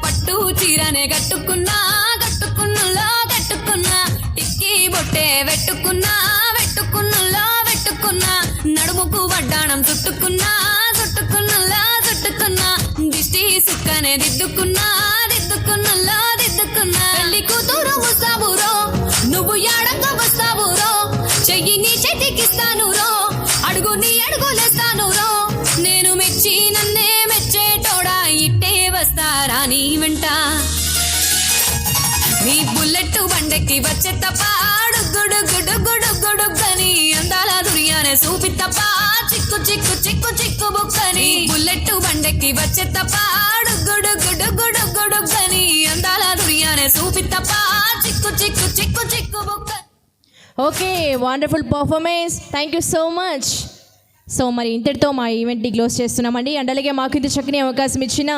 పట్టు చీరనే కట్టుకున్నా కట్టుకున్నులో కట్టుకున్నా టిక్కి బొట్టే వెట్టుకున్నా వెట్టుకున్నులో వెట్టుకున్నా నడుముకు వడ్డాణం చుట్టుకున్నా చుట్టుకున్నులో చుట్టుకున్నా దిష్టి సుక్కనే దిద్దుకున్నా దిద్దుకున్నులో దిద్దుకున్నా పెళ్లి కూతురు వస్తావురో నువ్వు ఏడంగా వస్తావురో చెయ్యి నీ చేతికిస్తాను రో అడుగు నీ అడుగులేస్తాను రో నేను మెచ్చి నన్నే మెచ్చేటోడా ఇట్టే వస్తారా నీ వెంట నీ బుల్లెట్ బండెక్కి వచ్చే తప్ప గుడు గుడు గుడు గుడుగని అందాల దుర్యానే చూపి తప్ప చిక్కు చిక్కు చిక్కు చిక్కు బుక్కని బుల్లెట్ బండెక్కి వచ్చే తప్ప గుడు గుడు గుడు గుడుగని అందాల దుర్యానే చూపి తప్ప చిక్కు చిక్కు చిక్కు చిక్కు బుక్క. Okay, wonderful performance, thank you so much. So మరి ఇంతటితో మా ఈవెంట్ని క్లోజ్ చేస్తున్నామండి. అండ్ అలాగే మాకు ఇంత చక్కని అవకాశం ఇచ్చిన